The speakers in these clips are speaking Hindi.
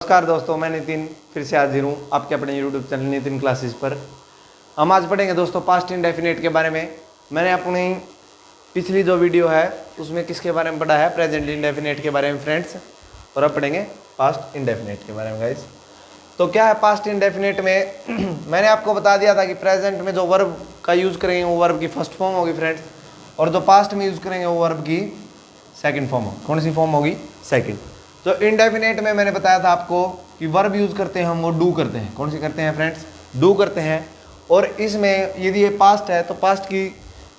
नमस्कार दोस्तों, मैं नितिन फिर से हाजिर हूँ आपके अपने यूट्यूब चैनल नितिन क्लासेस पर। हम आज पढ़ेंगे दोस्तों पास्ट इंडेफिनिट के बारे में। मैंने अपनी पिछली जो वीडियो है उसमें किसके बारे में पढ़ा है, प्रेजेंट इंडेफिनिट के बारे में फ्रेंड्स, और अब पढ़ेंगे पास्ट इंडेफिनिट के बारे में गाइस। तो क्या है पास्ट इंडेफिनिट में मैंने आपको बता दिया था कि प्रेजेंट में जो वर्ब का यूज़ करेंगे वो वर्ब की फर्स्ट फॉर्म होगी फ्रेंड्स, और जो पास्ट में यूज़ करेंगे वो वर्ब की सेकेंड फॉर्म होगी। कौन सी फॉर्म होगी? सेकेंड। तो इंडेफिनेट में मैंने बताया था आपको कि वर्ब यूज करते हैं हम, वो डू करते हैं। कौन सी करते हैं फ्रेंड्स? डू करते हैं। और इसमें यदि ये पास्ट है तो पास्ट की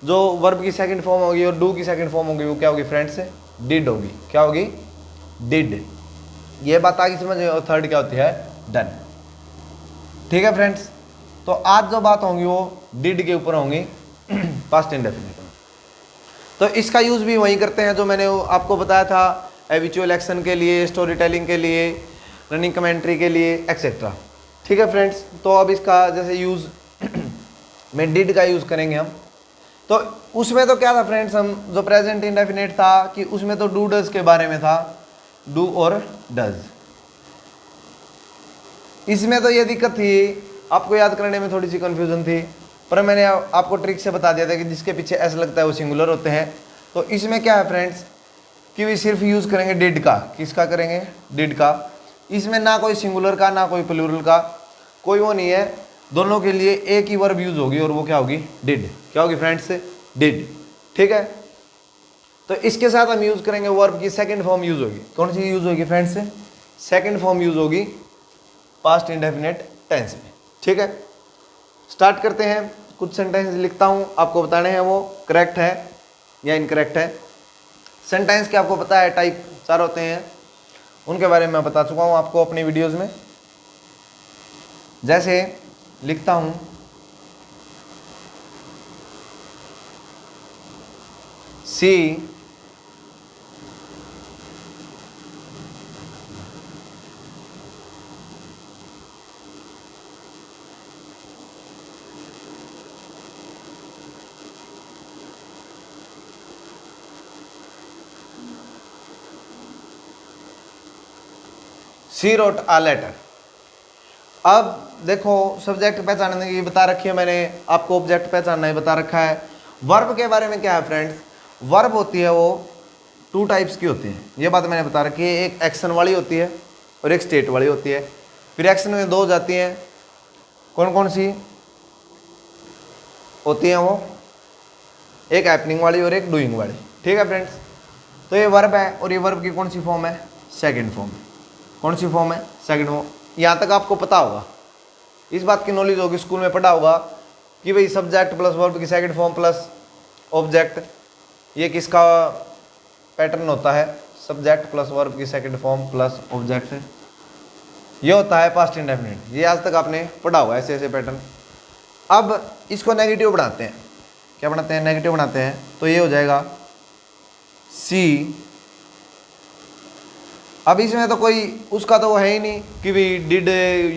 जो वर्ब की सेकंड फॉर्म होगी और डू की सेकंड फॉर्म होगी वो क्या होगी फ्रेंड्स? डिड होगी। क्या होगी? डिड। ये बात आगे समझ में। और थर्ड क्या होती है? डन। ठीक है फ्रेंड्स। तो आज जो बात होंगी वो डिड के ऊपर होंगी पास्ट इंडेफिनेट में। तो इसका यूज भी वही करते हैं जो मैंने आपको बताया था, हैबिचुअल एक्शन के लिए, स्टोरी टेलिंग के लिए, रनिंग कमेंट्री के लिए, एक्सेट्रा। ठीक है फ्रेंड्स। तो अब इसका जैसे यूज़ में डिड का यूज़ करेंगे हम। तो उसमें तो क्या था फ्रेंड्स, हम जो प्रेजेंट इंडेफिनिट था कि उसमें तो डू डज के बारे में था, डू और डज। इसमें तो ये दिक्कत थी, आपको याद करने में थोड़ी सी कंफ्यूजन थी, पर मैंने आपको ट्रिक से बता दिया था कि जिसके पीछे एस लगता है वो सिंगुलर होते हैं। तो इसमें क्या है फ्रेंड्स कि वे सिर्फ यूज़ करेंगे डिड का। किसका करेंगे? डिड का। इसमें ना कोई सिंगुलर का ना कोई प्लूरल का, कोई वो नहीं है। दोनों के लिए एक ही वर्ब यूज होगी और वो क्या होगी? डिड। क्या होगी फ्रेंड्स? डिड। ठीक है। तो इसके साथ हम यूज करेंगे वर्ब की सेकंड फॉर्म यूज होगी। कौन सी यूज होगी फ्रेंड्स? सेकंड फॉर्म यूज होगी पास्ट इंडेफिनिट टेंस में। ठीक है। स्टार्ट करते हैं। कुछ सेंटेंस लिखता हूं, आपको बताने हैं वो करेक्ट है या इनकरेक्ट है। सेंटेंस के आपको पता है टाइप 4 होते हैं, उनके बारे में मैं बता चुका हूं आपको अपनी वीडियोस में। जैसे लिखता हूं, सी रोट आ लेटर। अब देखो सब्जेक्ट पहचानने की बता रखी है मैंने आपको, ऑब्जेक्ट पहचानना ही बता रखा है। वर्ब के बारे में क्या है फ्रेंड्स? वर्ब होती है वो 2 टाइप्स की होती है, ये बात मैंने बता रखी है। एक एक्शन वाली होती है और एक स्टेट वाली होती है। फिर एक्शन में 2 जाती हैं। कौन कौन सी होती हैं वो? एक हैपनिंग वाली और एक डूइंग वाली। ठीक है फ्रेंड्स। तो ये वर्ब है और ये वर्ब की कौन सी फॉर्म है? Second form. कौन सी फॉर्म है? Second form. यहाँ तक आपको पता होगा, इस बात की नॉलेज होगी, स्कूल में पढ़ा होगा कि भाई सब्जेक्ट प्लस वर्ब की सेकंड फॉर्म प्लस ऑब्जेक्ट, ये किसका पैटर्न होता है? सब्जेक्ट प्लस वर्ब की सेकंड फॉर्म प्लस ऑब्जेक्ट, ये होता है पास्ट इंडेफिनिट। ये आज तक आपने पढ़ा हुआ है, ऐसे ऐसे पैटर्न। अब इसको नेगेटिव बनाते हैं। क्या बनाते हैं? नेगेटिव बनाते हैं। तो ये हो जाएगा सी। अब इसमें तो कोई उसका तो वो है ही नहीं कि भी डिड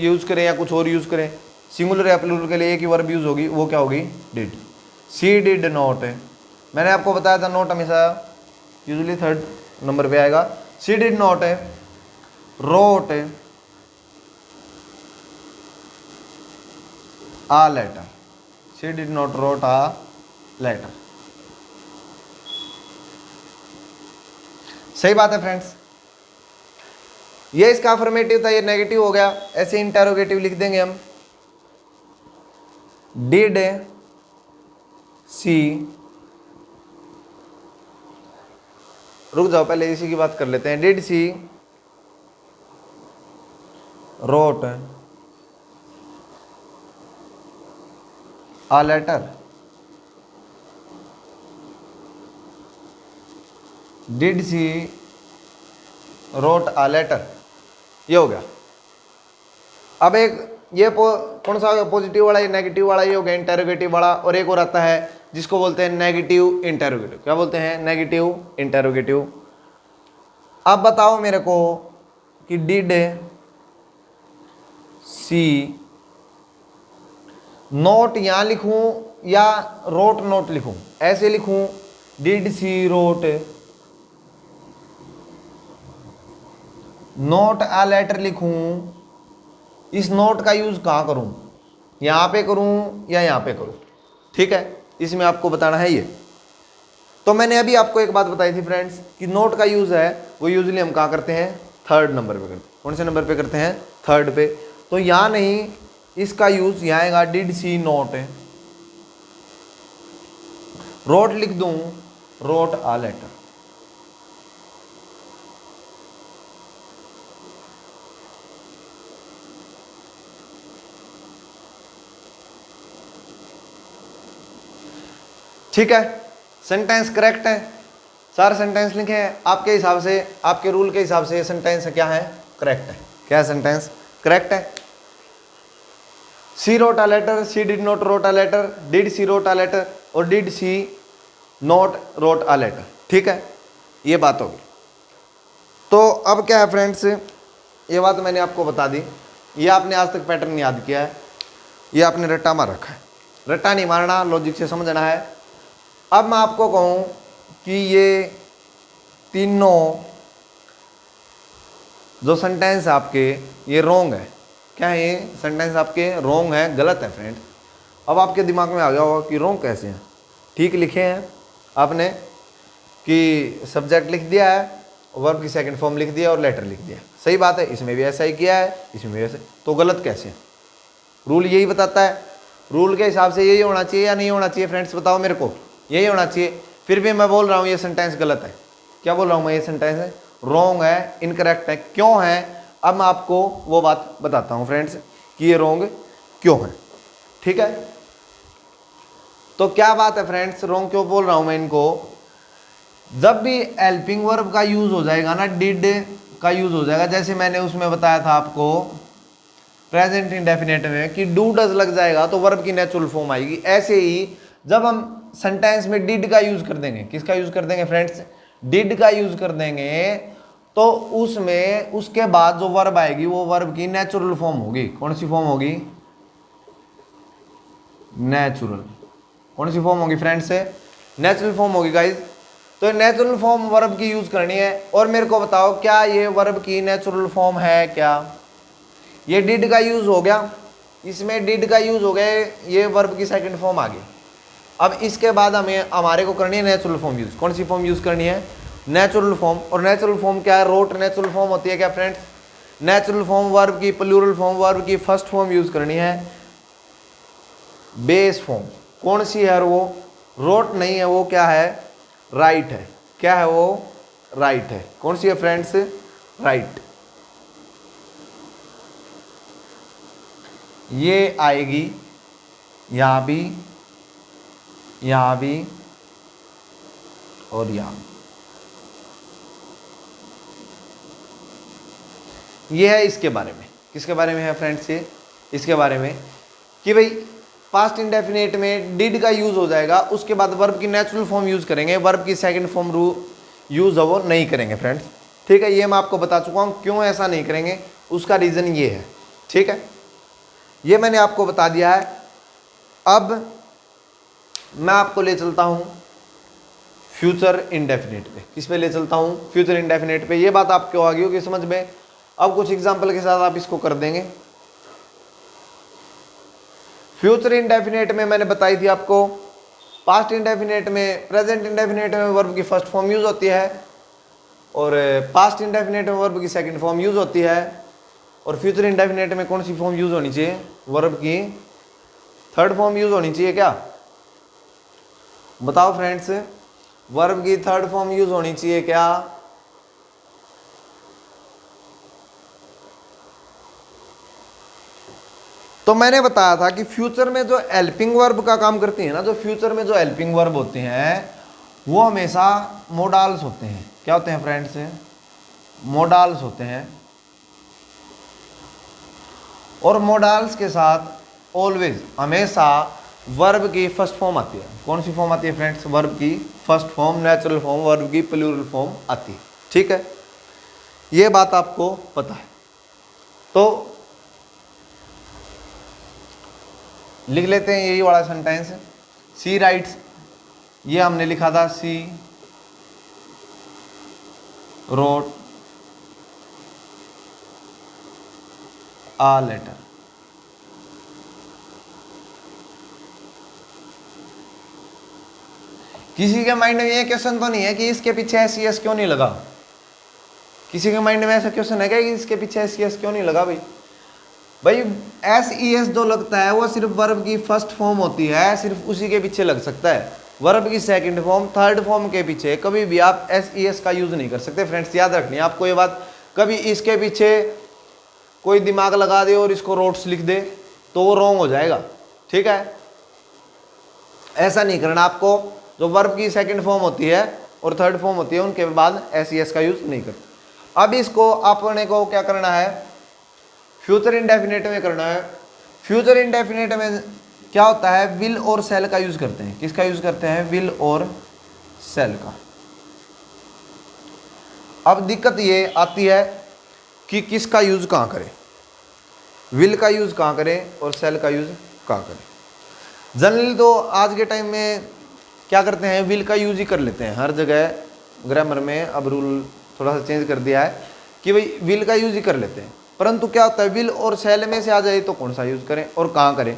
यूज़ करें या कुछ और यूज़ करें। सिंगुलर या प्लूरल के लिए एक ही वर्ब यूज़ होगी, वो क्या होगी? डिड। She did not. मैंने आपको बताया था नोट हमेशा यूजुअली 3rd नंबर पे आएगा। She did not wrote a letter. She did not wrote a letter. सही बात है फ्रेंड्स। ये इसका अफर्मेटिव था, ये नेगेटिव हो गया। ऐसे इंटेरोगेटिव लिख देंगे हम। डिड सी, रुक जाओ पहले इसी की बात कर लेते हैं। Did she wrote a letter. Did she wrote a letter, ये हो गया। अब एक ये कौन सा हो गया? पॉजिटिव वाला, ये नेगेटिव वाला, ये हो गया इंटेरोगेटिव वाला। और एक और आता है जिसको बोलते हैं नेगेटिव इंटेरोगेटिव। क्या बोलते हैं? Negative interrogative. अब बताओ मेरे को कि डिड सी नोट यहां लिखूं या रोट नोट लिखूं? ऐसे लिखूं did she wrote not a letter लिखूं, इस नोट का यूज कहाँ करूं, यहां पे करूं या यहां पे करूं, ठीक है, इसमें आपको बताना है ये। तो मैंने अभी आपको एक बात बताई थी फ्रेंड्स कि नोट का यूज है वो यूजली हम कहाँ करते हैं, थर्ड नंबर पे करते हैं। कौन से नंबर पे करते हैं, थर्ड पे। तो यहां नहीं, इसका यूज यहां आएगा, डिड सी नोट रोट लिख दूं, रोट आ लेटर। ठीक है, सेंटेंस करेक्ट है, चार सेंटेंस लिखे हैं आपके हिसाब से, आपके रूल के हिसाब से ये सेंटेंस क्या है, करेक्ट है। क्या सेंटेंस करेक्ट है। She wrote a letter, she did not wrote a letter, did she wrote a letter और did she not wrote a letter. ठीक है, ये बात होगी। तो अब क्या है फ्रेंड्स, ये बात मैंने आपको बता दी, ये आपने आज तक पैटर्न याद किया है, ये आपने रट्टा मार रखा है। रट्टा नहीं मारना, लॉजिक से समझना है। अब मैं आपको कहूँ कि ये तीनों जो सेंटेंस आपके ये रॉन्ग है, क्या है ये सेंटेंस आपके रॉन्ग है, गलत है फ्रेंड। अब आपके दिमाग में आ गया होगा कि रॉन्ग कैसे हैं। ठीक लिखे हैं आपने कि सब्जेक्ट लिख दिया है, वर्ब की सेकंड फॉर्म लिख दिया और लेटर लिख दिया, सही बात है, इसमें भी ऐसा ही किया है, इसमें भी ऐसे, तो गलत कैसे है। रूल यही बताता है, रूल के हिसाब से यही होना चाहिए या नहीं होना चाहिए फ्रेंड्स, बताओ मेरे को, यही होना चाहिए। फिर भी मैं बोल रहा हूँ ये सेंटेंस गलत है। क्या बोल रहा हूँ मैं, ये सेंटेंस है रॉन्ग है, इनकरेक्ट है। क्यों है, अब मैं आपको वो बात बताता हूँ फ्रेंड्स कि ये रॉन्ग क्यों है। ठीक है, तो क्या बात है फ्रेंड्स, रॉन्ग क्यों बोल रहा हूँ मैं इनको। जब भी हेल्पिंग वर्ब का यूज हो जाएगा ना, डिड का यूज हो जाएगा, जैसे मैंने उसमें बताया था आपको प्रेजेंट इंडेफिनेट में कि डू डज लग जाएगा तो वर्ब की नेचुरल फॉर्म आएगी। ऐसे ही जब हम सेंटेंस में डिड का यूज कर देंगे, किसका यूज कर देंगे फ्रेंड्स, डिड का यूज कर देंगे, तो उसमें उसके बाद जो वर्ब आएगी वो वर्ब की नेचुरल फॉर्म होगी। कौन सी फॉर्म होगी, नेचुरल। कौन सी फॉर्म होगी फ्रेंड्स, नेचुरल फॉर्म होगी गाइज। तो नेचुरल फॉर्म वर्ब की यूज करनी है। और मेरे को बताओ क्या ये वर्ब की नेचुरल फॉर्म है, क्या ये डिड का यूज हो गया, इसमें डिड का यूज हो गया, ये वर्ब की सेकंड फॉर्म आ गई। अब इसके बाद हमें हमारे को करनी है नेचुरल फॉर्म यूज। कौन सी फॉर्म यूज करनी है, नेचुरल फॉर्म। और नेचुरल फॉर्म क्या है, रोट नेचुरल फॉर्म होती है क्या फ्रेंड्स। नेचुरल फॉर्म वर्ब की प्लूरल फॉर्म वर्ब की फर्स्ट फॉर्म यूज करनी है, बेस फॉर्म। कौन सी है वो, रोट नहीं है, वो क्या है, राइट है। क्या है वो, राइट है। कौन सी है फ्रेंड्स, राइट। ये आएगी यहां भी, यहां भी और यहां। ये है इसके बारे में, किसके बारे में है फ्रेंड्स, ये इसके बारे में कि भाई पास्ट इंडेफिनेट में डिड का यूज हो जाएगा, उसके बाद वर्ब की नेचुरल फॉर्म यूज करेंगे, वर्ब की सेकंड फॉर्म यूज है वो नहीं करेंगे फ्रेंड्स। ठीक है, ये मैं आपको बता चुका हूं क्यों ऐसा नहीं करेंगे, उसका रीजन ये है। ठीक है, ये मैंने आपको बता दिया है। अब मैं आपको ले चलता हूं फ्यूचर इंडेफिनेट पे। किस पे ले चलता हूं, फ्यूचर इंडेफिनेट पे। ये बात आपको आ गई होगी समझ में। अब कुछ एग्जांपल के साथ आप इसको कर देंगे। फ्यूचर इंडेफिनेट में मैंने बताई थी आपको, पास्ट इंडेफिनेट में, प्रेजेंट इंडेफिनेट में वर्ब की फर्स्ट फॉर्म यूज होती है और पास्ट इंडेफिनेट में वर्ब की सेकंड फॉर्म यूज होती है। और फ्यूचर इंडेफिनेट में कौन सी फॉर्म यूज होनी चाहिए, वर्ब की थर्ड फॉर्म यूज होनी चाहिए। क्या बताओ फ्रेंड्स, वर्ब की थर्ड फॉर्म यूज होनी चाहिए क्या। तो मैंने बताया था कि फ्यूचर में जो हेल्पिंग वर्ब का काम करती है ना, जो फ्यूचर में जो हेल्पिंग वर्ब होते हैं वो हमेशा मोडाल्स होते हैं। क्या होते हैं फ्रेंड्स, मोडाल्स होते हैं। और मोडाल्स के साथ ऑलवेज हमेशा वर्ब की फर्स्ट फॉर्म आती है। कौन सी फॉर्म आती है फ्रेंड्स, वर्ब की first form, natural form, verb की प्लूरल फॉर्म आती है। ठीक है, ये बात आपको पता है। तो लिख लेते हैं यही वाला सेंटेंस, सी राइट्स। ये हमने लिखा था, सी रोट आ लेटर। किसी के माइंड में ये क्वेश्चन तो नहीं है कि इसके पीछे एस क्यों नहीं लगा? किसी के माइंड में ऐसा क्वेश्चन है क्या कि इसके पीछे एस क्यों नहीं लगा? भाई एस जो लगता है वो सिर्फ वर्ब की फर्स्ट फॉर्म होती है, सिर्फ उसी के पीछे लग सकता है। वर्ब की सेकंड फॉर्म, थर्ड फॉर्म के पीछे कभी भी आप एस का यूज नहीं कर सकते। फ्रेंड्स याद रखनी है आपको ये बात। कभी इसके पीछे कोई दिमाग लगा दे और इसको रोट्स लिख दे तो वो रॉन्ग हो जाएगा, ठीक है? ऐसा नहीं करना आपको। जो वर्ब की सेकंड फॉर्म होती है और थर्ड फॉर्म होती है उनके बाद एस का यूज नहीं करते। अब इसको अपने को क्या करना है? फ्यूचर इंडेफिनिट में करना है। फ्यूचर इंडेफिनिट में क्या होता है? विल और सेल का यूज करते हैं। किसका यूज करते हैं? विल और सेल का। अब दिक्कत ये आती है कि किसका यूज कहां करें, विल का यूज कहां करें और सेल का यूज कहां करें। जनरली तो आज के टाइम में क्या करते हैं? विल का यूज ही कर लेते हैं हर जगह। ग्रामर में अब रूल थोड़ा सा चेंज कर दिया है कि भाई विल का यूज ही कर लेते हैं। परंतु क्या होता है? विल और सेल में से आ जाए तो कौन सा यूज करें और कहां करें?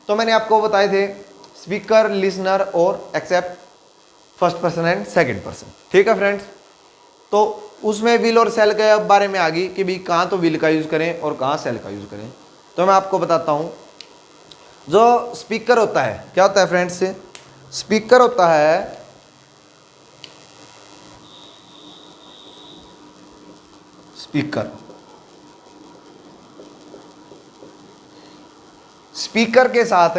तो मैंने आपको बताए थे स्पीकर, लिसनर और accept first person and second person, ठीक है फ्रेंड्स? तो उसमें विल और सेल के बारे में आ गई कि भाई कहाँ तो विल का यूज करें और कहाँ सेल का यूज करें। तो मैं आपको बताता हूँ। जो स्पीकर होता है, क्या होता है फ्रेंड्स? स्पीकर होता है स्पीकर। स्पीकर के साथ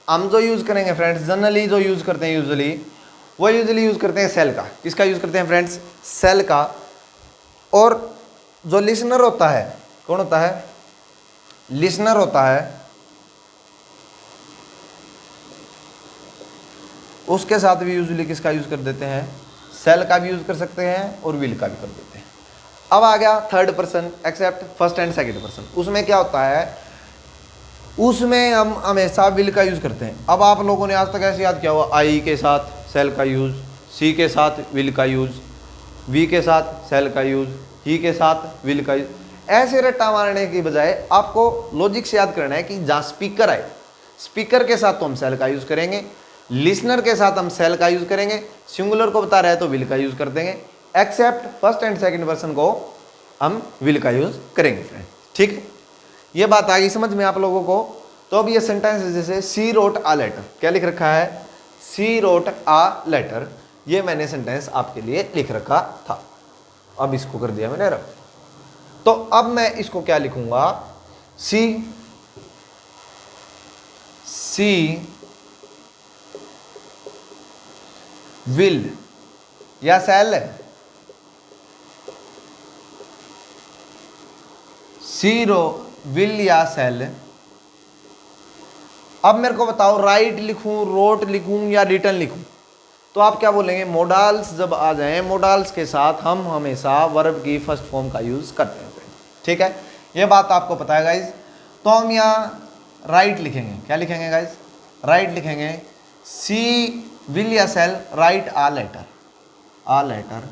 हम जो यूज करेंगे फ्रेंड्स, जनरली जो यूज करते हैं यूजली यूज करते हैं सेल का। किसका यूज करते हैं फ्रेंड्स? सेल का। और जो लिसनर होता है, कौन होता है? लिसनर होता है, उसके साथ भी यूजली किसका यूज कर देते हैं? सेल का भी यूज कर सकते हैं और विल का भी कर देते हैं। अब आ गया third person, accept first and second person. उसमें क्या होता है? उसमें हम हमेशा विल का यूज करते हैं। अब आप लोगों ने आज तक ऐसे याद किया हुआ, आई के साथ सेल का यूज, सी के साथ विल का यूज, वी के साथ सेल का यूज, ही के साथ विल का यूज। ऐसे रट्टा मारने की बजाय आपको लॉजिक से याद करना है कि जहाँ स्पीकर आए, स्पीकर के साथ तो हम सेल का यूज करेंगे, लिसनर के साथ हम सेल का यूज करेंगे, सिंगुलर को बता रहा है तो विल का यूज कर देंगे, accept first and second person को हम विल का यूज करेंगे फ्रेंड, ठीक है? ये बात आ गई समझ में आप लोगों को? तो अब ये सेंटेंस जैसे सी रोट आ लेटर, क्या लिख रखा है? She wrote a letter. ये मैंने सेंटेंस आपके लिए लिख रखा था, अब इसको कर दिया मैंने रब। तो अब मैं इसको क्या लिखूंगा? सी विल या सेल? सी विल या सेल। अब मेरे को बताओ, राइट लिखूं, रोट लिखूं या रिटर्न लिखूं? तो आप क्या बोलेंगे? मोडाल्स जब आ जाएं, मोडाल्स के साथ हम हमेशा वर्ब की फर्स्ट फॉर्म का यूज करते हैं, ठीक है? ये बात आपको पता है गाइज। तो हम यहाँ राइट लिखेंगे, क्या लिखेंगे गाइज? राइट लिखेंगे। सी विल या shall write a letter, a letter.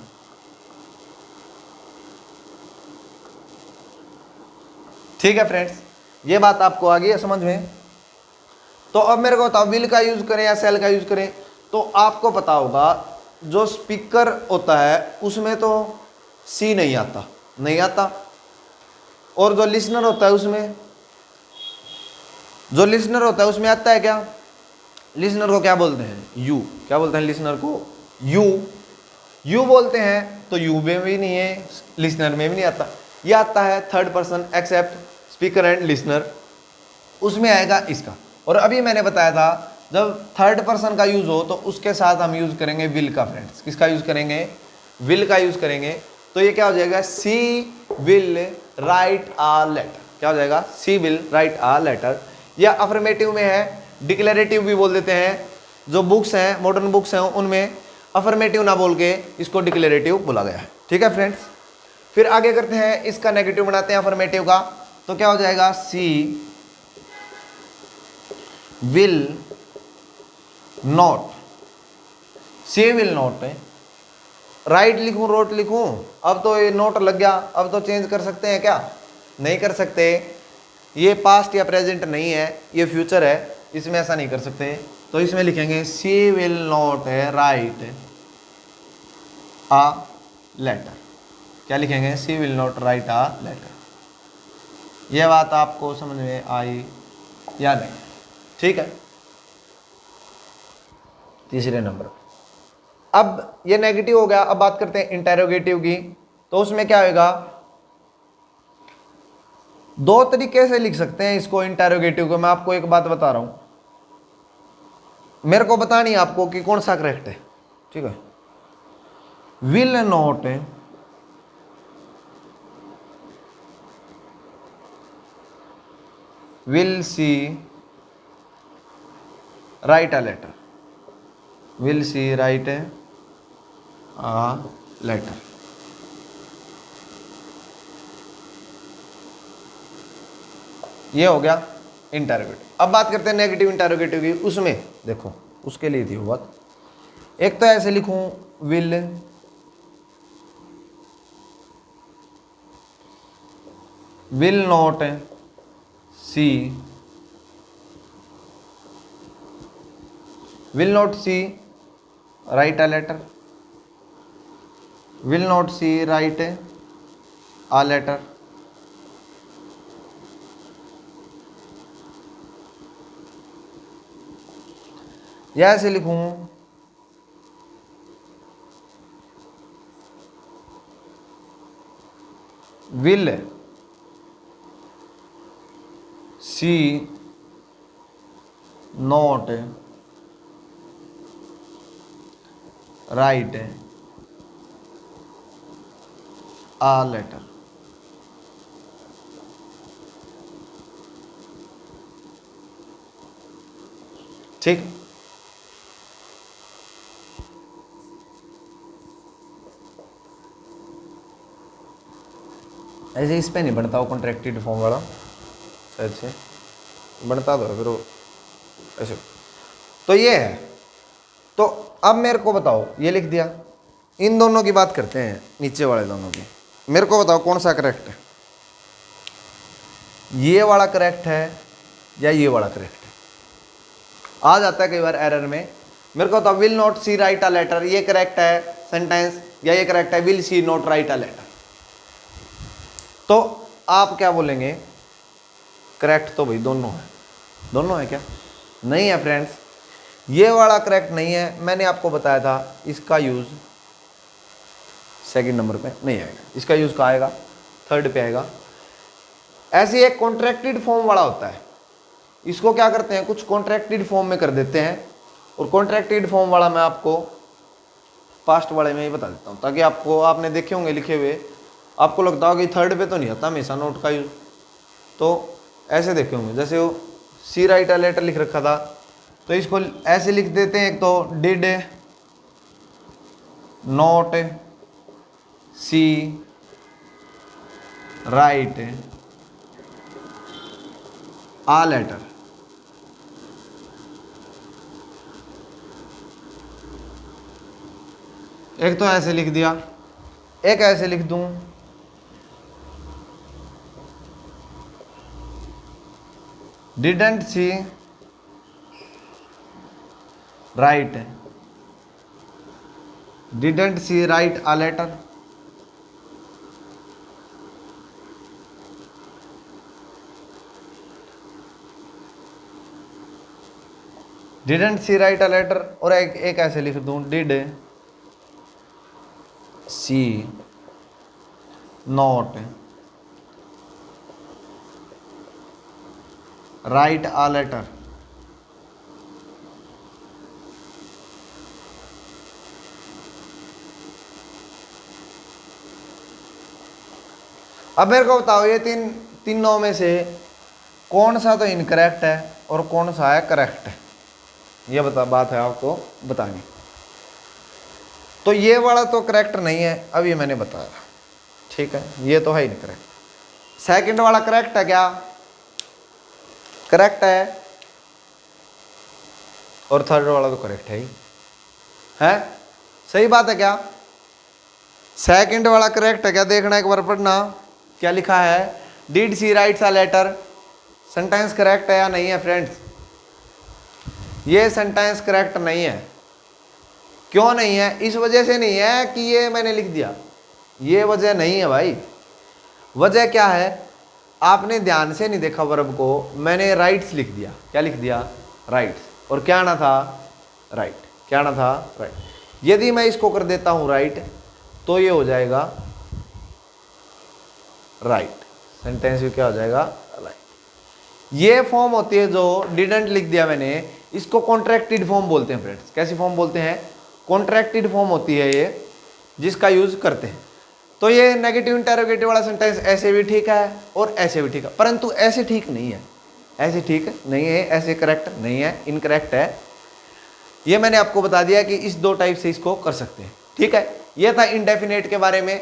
ठीक है फ्रेंड्स, ये बात आपको आ गई है समझ में? तो अब मेरे को बताओ, विल का यूज करें या सेल का यूज करें? तो आपको पता होगा जो स्पीकर होता है उसमें तो सी नहीं आता, और जो लिसनर होता है उसमें आता है क्या? लिसनर को क्या बोलते हैं? यू। क्या बोलते हैं लिसनर को? यू बोलते हैं। तो यू में भी नहीं है, लिसनर में भी नहीं आता। ये आता है third person, except speaker and listener, उसमें आएगा इसका। और अभी मैंने बताया था जब थर्ड पर्सन का यूज हो तो उसके साथ हम यूज करेंगे विल का फ्रेंड्स। किसका यूज करेंगे? विल का यूज करेंगे। तो ये क्या हो जाएगा? She will write a letter. क्या हो जाएगा? She will write a letter. या अफर्मेटिव में है, डिक्लेरेटिव भी बोल देते हैं। जो बुक्स हैं, मॉडर्न बुक्स हैं, उनमें अफर्मेटिव ना बोल के इसको डिक्लेरेटिव बोला गया है, ठीक है फ्रेंड्स? फिर आगे करते हैं, इसका नेगेटिव बनाते हैं अफर्मेटिव का। तो क्या हो जाएगा? She will not, she will not. Right लिखूं, रोट लिखूं? अब तो ये नोट लग गया, अब तो चेंज कर सकते हैं क्या? नहीं कर सकते। ये पास्ट या प्रेजेंट नहीं है, ये फ्यूचर है, इसमें ऐसा नहीं कर सकते। तो इसमें लिखेंगे she will not write a letter. क्या लिखेंगे? She will not write a letter. यह बात आपको समझ में आई या नहीं? ठीक है। तीसरे नंबर, अब ये नेगेटिव हो गया। अब बात करते हैं इंटेरोगेटिव की। तो उसमें क्या होगा? दो तरीके से लिख सकते हैं इसको इंटेरोगेटिव को। मैं आपको एक बात बता रहा हूं, मेरे को बतानी है आपको कि कौन सा करेक्ट है। ठीक है। Will not will she write a letter. Will she write a letter. ये हो गया इंटेरोगेटिव। अब बात करते हैं नेगेटिव इंटेरोगेटिव की। उसमें देखो, उसके लिए थी वो बात। एक तो ऐसे लिखूं, will not she write a letter. Will not she write a letter. या ऐसे लिखूं, will she not write a letter. ठीक। ऐसे इस पे नहीं बनता वो कॉन्ट्रैक्टेड फॉर्म वाला, शायद से बनता तो है फिर वो ऐसे। तो ये है। तो अब मेरे को बताओ, ये लिख दिया। इन दोनों की बात करते हैं, नीचे वाले दोनों की। मेरे को बताओ कौन सा करेक्ट है? ये वाला करेक्ट है या ये वाला करेक्ट है? आ जाता है कई बार एरर में। मेरे को बताओ, will not she write a letter, ये करेक्ट है सेंटेंस, या ये करेक्ट है will she not write a letter? तो आप क्या बोलेंगे? करेक्ट तो भाई दोनों है। दोनों है क्या? नहीं है फ्रेंड्स, ये वाला करेक्ट नहीं है। मैंने आपको बताया था इसका यूज सेकंड नंबर पे नहीं आएगा, इसका यूज कहाँ आएगा? थर्ड पे आएगा। ऐसे एक कॉन्ट्रैक्टेड फॉर्म वाला होता है, इसको क्या करते हैं, कुछ कॉन्ट्रैक्टेड फॉर्म में कर देते हैं। और कॉन्ट्रैक्टेड फॉर्म वाला मैं आपको पास्ट वाले में ही बता देता हूँ, ताकि आपको, आपने देखे होंगे लिखे हुए, आपको लगता होगा कि थर्ड पे तो नहीं आता हमेशा नोट का यूज। तो ऐसे देखे होंगे, जैसे वो सी राइट अ लेटर लिख रखा था, तो इसको ऐसे लिख देते हैं। एक तो did not she write a letter. एक तो ऐसे लिख दिया, एक ऐसे लिख दूं, didn't she write a letter. Didn't she write a letter. और एक ऐसे लिख दूं, did she not write a letter. अब मेरे को बताओ, ये तीनों में से कौन सा तो इनकरेक्ट है और कौन सा है करेक्ट है? ये बात है आपको बतानी। तो ये वाला तो करेक्ट नहीं है, अब ये मैंने बताया, ठीक है, ये तो है इनकरेक्ट। सेकंड वाला करेक्ट है क्या? करेक्ट है। और थर्ड वाला तो करेक्ट है ही है। सही बात है क्या? सेकंड वाला करेक्ट है क्या? देखना एक बार, पढ़ना क्या लिखा है। Did she writes a letter, sentence correct है या नहीं है फ्रेंड्स? ये सेंटेंस करेक्ट नहीं है। क्यों नहीं है? इस वजह से नहीं है कि ये मैंने लिख दिया, ये वजह नहीं है भाई। वजह क्या है? आपने ध्यान से नहीं देखा वर्ब को, मैंने राइट्स लिख दिया। क्या लिख दिया? राइट्स। और क्या आना था? राइट। क्या आना था? राइट। यदि मैं इसको कर देता हूं राइट, तो ये हो जाएगा राइट। सेंटेंस में क्या हो जाएगा? राइट। ये फॉर्म होती है जो डिडंट लिख दिया मैंने, इसको कॉन्ट्रैक्टेड फॉर्म बोलते हैं फ्रेंड्स। कैसी फॉर्म बोलते हैं? कॉन्ट्रैक्टेड फॉर्म होती है ये, जिसका यूज करते हैं। तो ये नेगेटिव इंटरोगेटिव वाला सेंटेंस ऐसे भी ठीक है और ऐसे भी ठीक है, परंतु ऐसे ठीक नहीं है। ऐसे ठीक नहीं है, ऐसे करेक्ट नहीं है, इनकरेक्ट है। ये मैंने आपको बता दिया कि इस दो टाइप से इसको कर सकते हैं। ठीक है, ये था इंडेफिनेट के बारे में।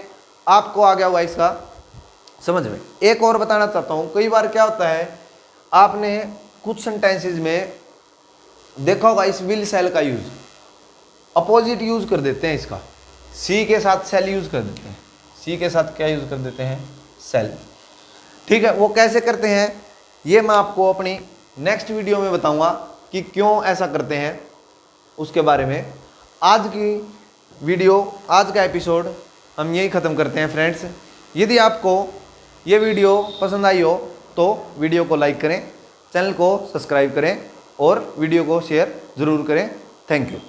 आपको आ गया हुआ इसका समझ में। एक और बताना चाहता हूं, कई बार क्या होता है, आपने कुछ सेंटेंसेज में देखा होगा इस विल सेल का यूज, अपोजिट यूज कर देते हैं इसका। सी के साथ सेल यूज कर देते हैं। सी के साथ क्या यूज कर देते हैं? सेल। ठीक है, वो कैसे करते हैं ये मैं आपको अपनी नेक्स्ट वीडियो में बताऊंगा कि क्यों ऐसा करते हैं, उसके बारे में। आज की वीडियो, आज का एपिसोड हम यही ख़त्म करते हैं फ्रेंड्स। यदि आपको ये वीडियो पसंद आई हो तो वीडियो को लाइक करें, चैनल को सब्सक्राइब करें और वीडियो को शेयर ज़रूर करें। Thank you.